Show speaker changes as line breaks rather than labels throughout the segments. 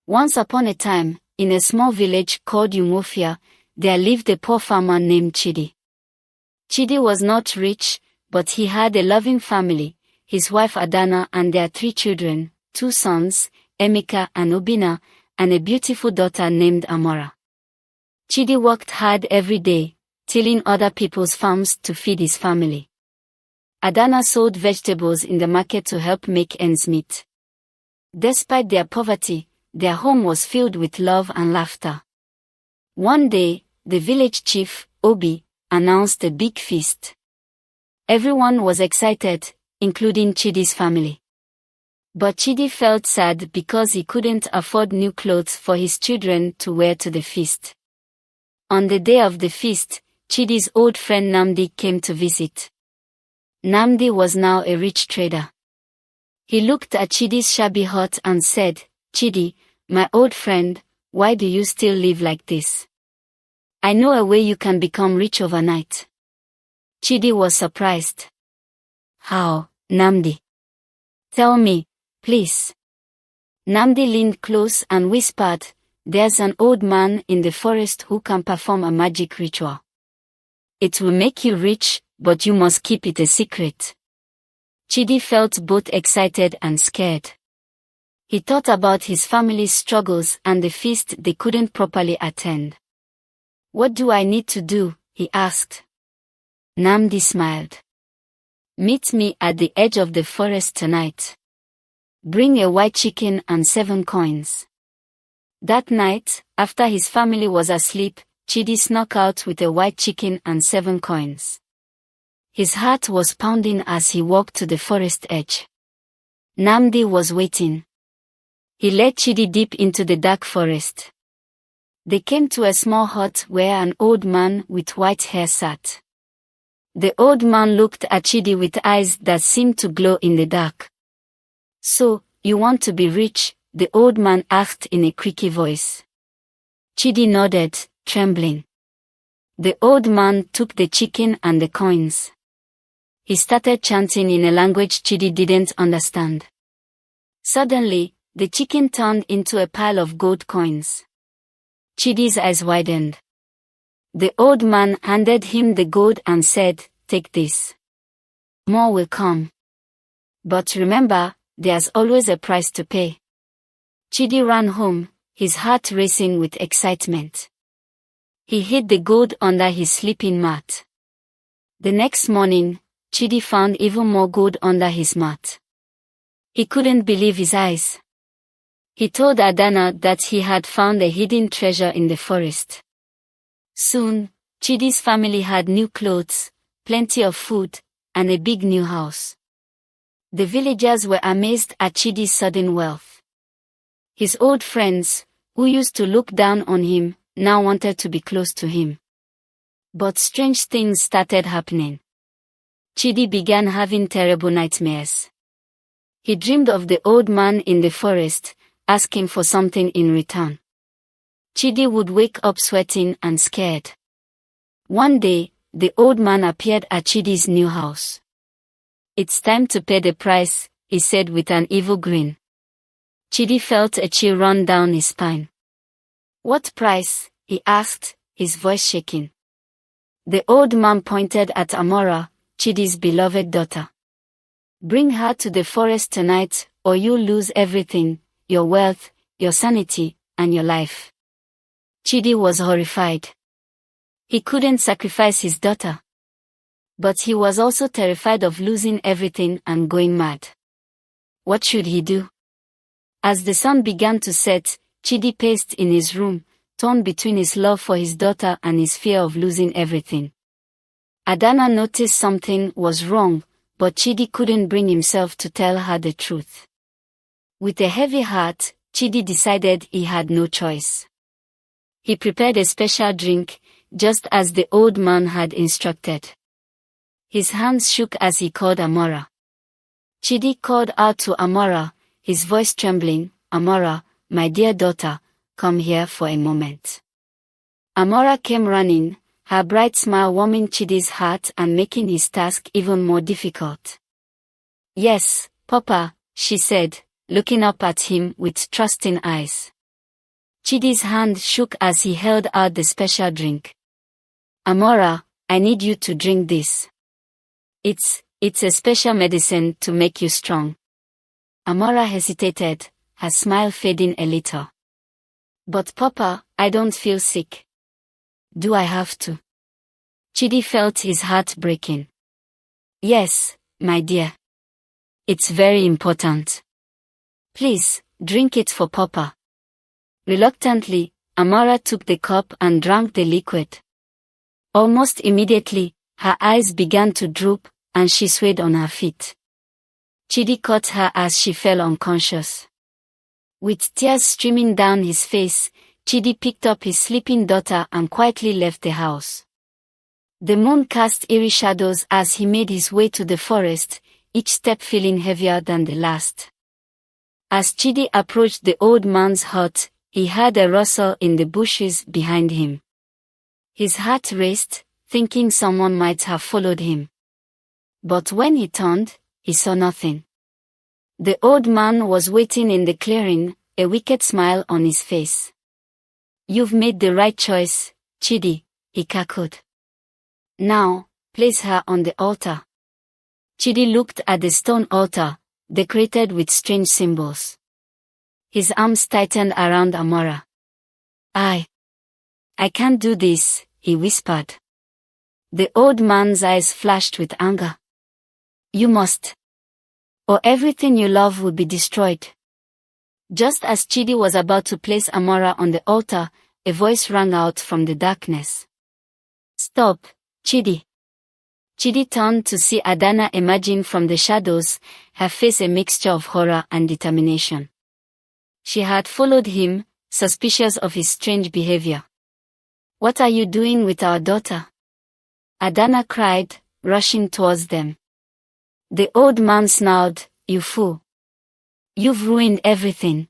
Once upon a time, in a small village called Umuofia, there lived a poor farmer named Chidi. Chidi was not rich, but he had a loving family, his wife Adanna and their 3 children, 2 sons, Emeka and Obinna, and a beautiful daughter named Amara. Chidi worked hard every day, tilling other people's farms to feed his family. Adanna sold vegetables in the market to help make ends meet. Despite their poverty, their home was filled with love and laughter. One day, the village chief, Obi, announced a big feast. Everyone was excited, including Chidi's family. But Chidi felt sad because he couldn't afford new clothes for his children to wear to the feast. On the day of the feast, Chidi's old friend Nnamdi came to visit. Nnamdi was now a rich trader. He looked at Chidi's shabby hut and said, "Chidi, my old friend, why do you still live like this? I know a way you can become rich overnight." Chidi was surprised. "How, Nnamdi? Tell me, please." Nnamdi leaned close and whispered, "There's an old man in the forest who can perform a magic ritual. It will make you rich, but you must keep it a secret." Chidi felt both excited and scared. He thought about his family's struggles and the feast they couldn't properly attend. "What do I need to do?" he asked. Nnamdi smiled. "Meet me at the edge of the forest tonight. Bring a white chicken and 7 coins." That night, after his family was asleep, Chidi snuck out with a white chicken and 7 coins. His heart was pounding as he walked to the forest edge. Nnamdi was waiting. He led Chidi deep into the dark forest. They came to a small hut where an old man with white hair sat. The old man looked at Chidi with eyes that seemed to glow in the dark. "So, you want to be rich?" the old man asked in a creaky voice. Chidi nodded, trembling. The old man took the chicken and the coins. He started chanting in a language Chidi didn't understand. Suddenly, the chicken turned into a pile of gold coins. Chidi's eyes widened. The old man handed him the gold and said, "Take this. More will come. But remember, there's always a price to pay." Chidi ran home, his heart racing with excitement. He hid the gold under his sleeping mat. The next morning, Chidi found even more gold under his mat. He couldn't believe his eyes. He told Adanna that he had found a hidden treasure in the forest. Soon, Chidi's family had new clothes, plenty of food, and a big new house. The villagers were amazed at Chidi's sudden wealth. His old friends, who used to look down on him, now wanted to be close to him. But strange things started happening. Chidi began having terrible nightmares. He dreamed of the old man in the forest, asking for something in return. Chidi would wake up sweating and scared. One day, the old man appeared at Chidi's new house. "It's time to pay the price," he said with an evil grin. Chidi felt a chill run down his spine. "What price?" he asked, his voice shaking. The old man pointed at Amara, Chidi's beloved daughter. "Bring her to the forest tonight, or you'll lose everything, your wealth, your sanity, and your life." Chidi was horrified. He couldn't sacrifice his daughter. But he was also terrified of losing everything and going mad. What should he do? As the sun began to set, Chidi paced in his room, torn between his love for his daughter and his fear of losing everything. Adanna noticed something was wrong, but Chidi couldn't bring himself to tell her the truth. With a heavy heart, Chidi decided he had no choice. He prepared a special drink, just as the old man had instructed. His hands shook as he called Amara. Chidi called out to Amara, his voice trembling, "Amara, my dear daughter, come here for a moment." Amara came running, her bright smile warming Chidi's heart and making his task even more difficult. "Yes, Papa," she said, looking up at him with trusting eyes. Chidi's hand shook as he held out the special drink. Amara, I need you to drink this. It's a special medicine to make you strong. Amara hesitated, her smile fading a little. But Papa, I don't feel sick. Do I have to? Chidi felt his heart breaking. Yes, my dear. It's very important. Please, drink it for Papa. Reluctantly, Amara took the cup and drank the liquid. Almost immediately, her eyes began to droop, and she swayed on her feet. Chidi caught her as she fell unconscious. With tears streaming down his face, Chidi picked up his sleeping daughter and quietly left the house. The moon cast eerie shadows as he made his way to the forest, each step feeling heavier than the last. As Chidi approached the old man's hut, he heard a rustle in the bushes behind him. His heart raced, thinking someone might have followed him. But when he turned, he saw nothing. The old man was waiting in the clearing, a wicked smile on his face. You've made the right choice, Chidi, he cackled. Now, place her on the altar. Chidi looked at the stone altar, decorated with strange symbols. His arms tightened around Amara. I can't do this, he whispered. The old man's eyes flashed with anger. You must. Or everything you love will be destroyed. Just as Chidi was about to place Amara on the altar, a voice rang out from the darkness. Stop, Chidi. Chidi turned to see Adanna emerging from the shadows, her face a mixture of horror and determination. She had followed him, suspicious of his strange behavior. What are you doing with our daughter? Adanna cried, rushing towards them. The old man snarled, You fool. You've ruined everything.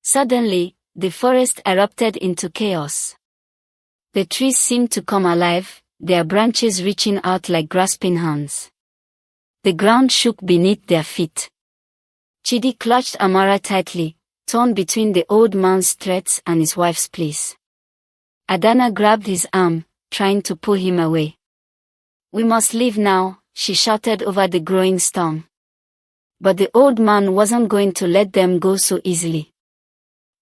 Suddenly, the forest erupted into chaos. The trees seemed to come alive, their branches reaching out like grasping hands. The ground shook beneath their feet. Chidi clutched Amara tightly, torn between the old man's threats and his wife's pleas. Adanna grabbed his arm, trying to pull him away. We must leave now, she shouted over the growing storm. But the old man wasn't going to let them go so easily.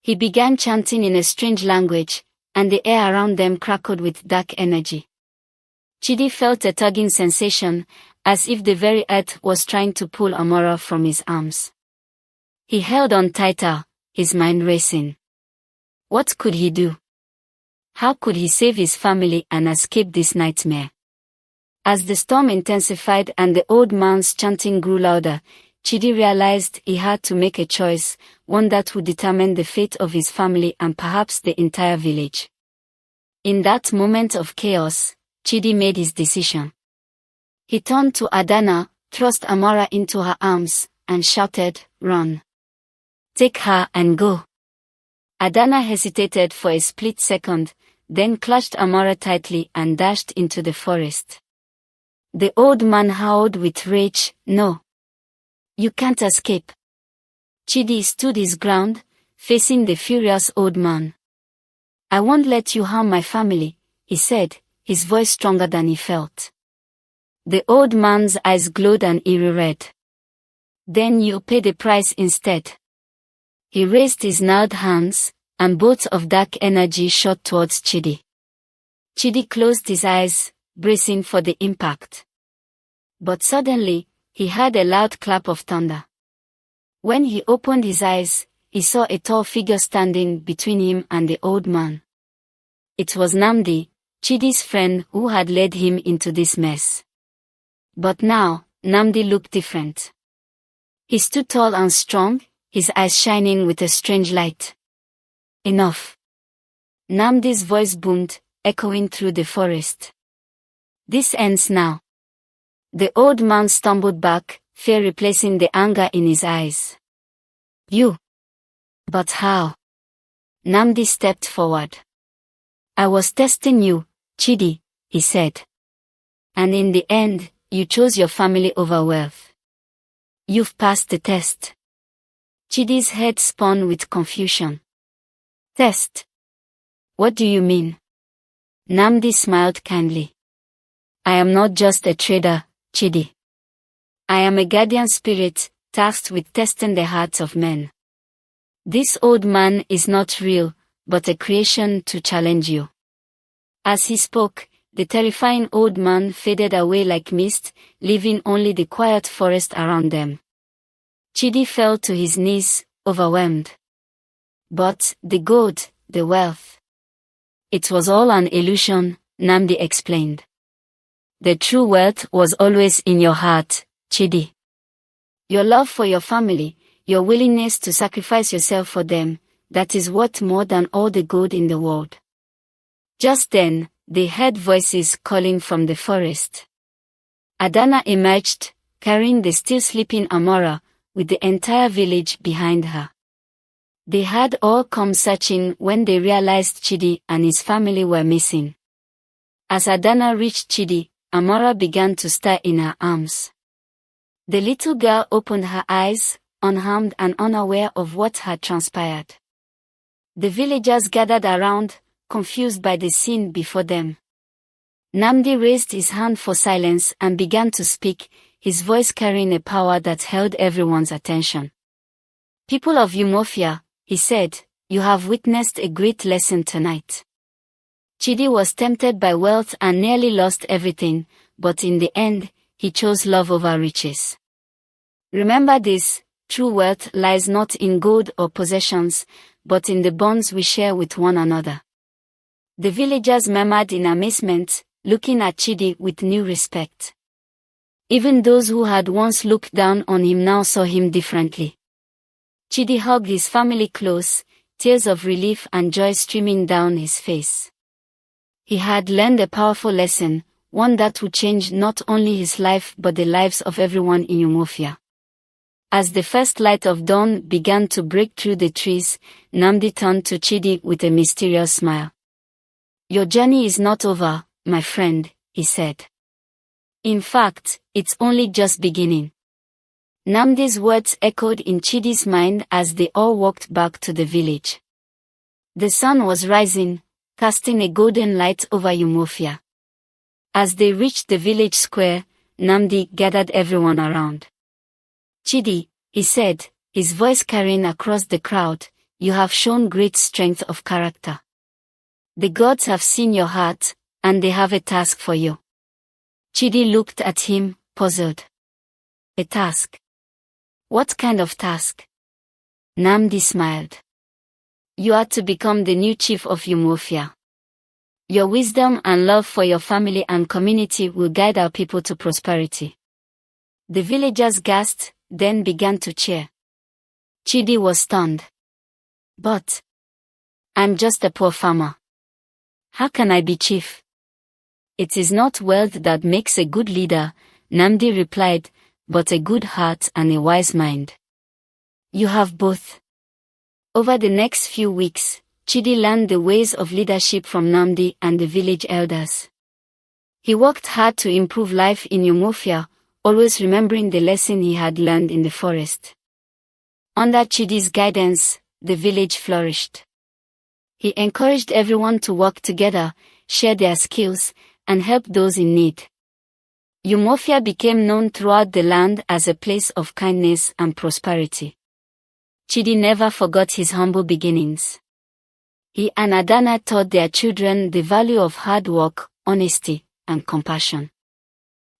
He began chanting in a strange language, and the air around them crackled with dark energy. Chidi felt a tugging sensation, as if the very earth was trying to pull Amara from his arms. He held on tighter, his mind racing. What could he do? How could he save his family and escape this nightmare? As the storm intensified and the old man's chanting grew louder, Chidi realized he had to make a choice, one that would determine the fate of his family and perhaps the entire village. In that moment of chaos, Chidi made his decision. He turned to Adanna, thrust Amara into her arms, and shouted, Run. Take her and go. Adanna hesitated for a split second, then clutched Amara tightly and dashed into the forest. The old man howled with rage, No. You can't escape. Chidi stood his ground, facing the furious old man. I won't let you harm my family, he said, his voice stronger than he felt. The old man's eyes glowed an eerie red. Then you'll pay the price instead. He raised his gnarled hands, and bolts of dark energy shot towards Chidi. Chidi closed his eyes, bracing for the impact. But suddenly, he heard a loud clap of thunder. When he opened his eyes, he saw a tall figure standing between him and the old man. It was Nnamdi, Chidi's friend who had led him into this mess. But now, Nnamdi looked different. He stood tall and strong, his eyes shining with a strange light. Enough. Nnamdi's voice boomed, echoing through the forest. This ends now. The old man stumbled back, fear replacing the anger in his eyes. You. But how? Nnamdi stepped forward. I was testing you, Chidi, he said. And in the end, you chose your family over wealth. You've passed the test. Chidi's head spun with confusion. Test? What do you mean? Nnamdi smiled kindly. I am not just a trader, Chidi. I am a guardian spirit, tasked with testing the hearts of men. This old man is not real, but a creation to challenge you. As he spoke, the terrifying old man faded away like mist, leaving only the quiet forest around them. Chidi fell to his knees, overwhelmed. But the gold, the wealth. It was all an illusion, Nnamdi explained. The true wealth was always in your heart, Chidi. Your love for your family, your willingness to sacrifice yourself for them, that is worth more than all the gold in the world. Just then, they heard voices calling from the forest. Adanna emerged, carrying the still sleeping Amara, with the entire village behind her. They had all come searching when they realized Chidi and his family were missing. As Adanna reached Chidi, Amara began to stir in her arms. The little girl opened her eyes, unharmed and unaware of what had transpired. The villagers gathered around, confused by the scene before them. Nnamdi raised his hand for silence and began to speak, his voice carrying a power that held everyone's attention. People of Umuofia, he said, you have witnessed a great lesson tonight. Chidi was tempted by wealth and nearly lost everything, but in the end, he chose love over riches. Remember this, true wealth lies not in gold or possessions, but in the bonds we share with one another. The villagers murmured in amazement, looking at Chidi with new respect. Even those who had once looked down on him now saw him differently. Chidi hugged his family close, tears of relief and joy streaming down his face. He had learned a powerful lesson, one that would change not only his life but the lives of everyone in Umuofia. As the first light of dawn began to break through the trees, Nnamdi turned to Chidi with a mysterious smile. Your journey is not over, my friend, he said. In fact, it's only just beginning. Nnamdi's words echoed in Chidi's mind as they all walked back to the village. The sun was rising, casting a golden light over Umuofia. As they reached the village square, Nnamdi gathered everyone around. Chidi, he said, his voice carrying across the crowd, you have shown great strength of character. The gods have seen your heart, and they have a task for you. Chidi looked at him, puzzled. A task? What kind of task? Nnamdi smiled. You are to become the new chief of Umuofia. Your wisdom and love for your family and community will guide our people to prosperity. The villagers gasped, then began to cheer. Chidi was stunned. But I'm just a poor farmer. How can I be chief? It is not wealth that makes a good leader, Nnamdi replied, but a good heart and a wise mind. You have both. Over the next few weeks, Chidi learned the ways of leadership from Nnamdi and the village elders. He worked hard to improve life in Umuofia, always remembering the lesson he had learned in the forest. Under Chidi's guidance, the village flourished. He encouraged everyone to work together, share their skills, and help those in need. Umuofia became known throughout the land as a place of kindness and prosperity. Chidi never forgot his humble beginnings. He and Adanna taught their children the value of hard work, honesty, and compassion.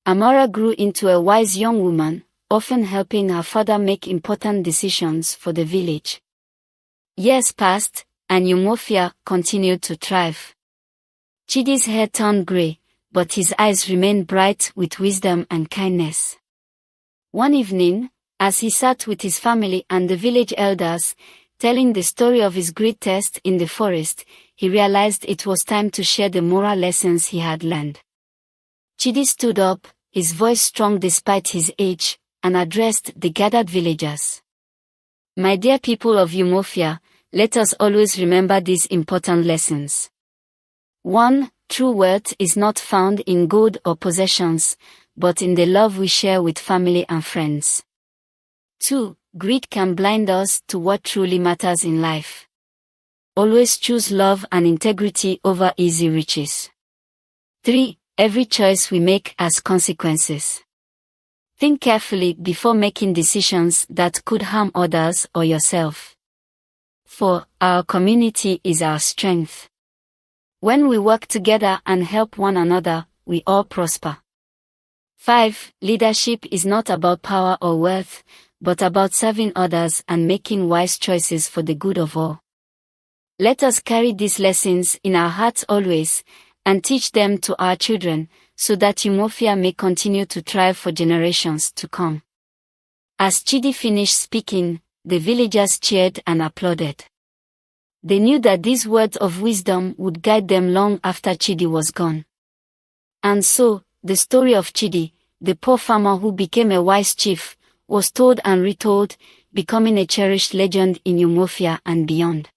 Amara grew into a wise young woman, often helping her father make important decisions for the village. Years passed, and Umuofia continued to thrive. Chidi's hair turned gray, but his eyes remained bright with wisdom and kindness. One evening, as he sat with his family and the village elders, telling the story of his great test in the forest, he realized it was time to share the moral lessons he had learned. Chidi stood up, his voice strong despite his age, and addressed the gathered villagers. My dear people of Umuofia, let us always remember these important lessons. 1. True wealth is not found in gold or possessions, but in the love we share with family and friends. 2. Greed can blind us to what truly matters in life. always choose love and integrity over easy riches. 3. Every choice we make has consequences. Think carefully before making decisions that could harm others or yourself. 4. Our community is our strength. When we work together and help one another, we all prosper. 5. Leadership is not about power or wealth, but about serving others and making wise choices for the good of all. Let us carry these lessons in our hearts always, and teach them to our children, so that Umuofia may continue to thrive for generations to come. As Chidi finished speaking, the villagers cheered and applauded. They knew that these words of wisdom would guide them long after Chidi was gone. And so, the story of Chidi, the poor farmer who became a wise chief, was told and retold, becoming a cherished legend in Umuofia and beyond.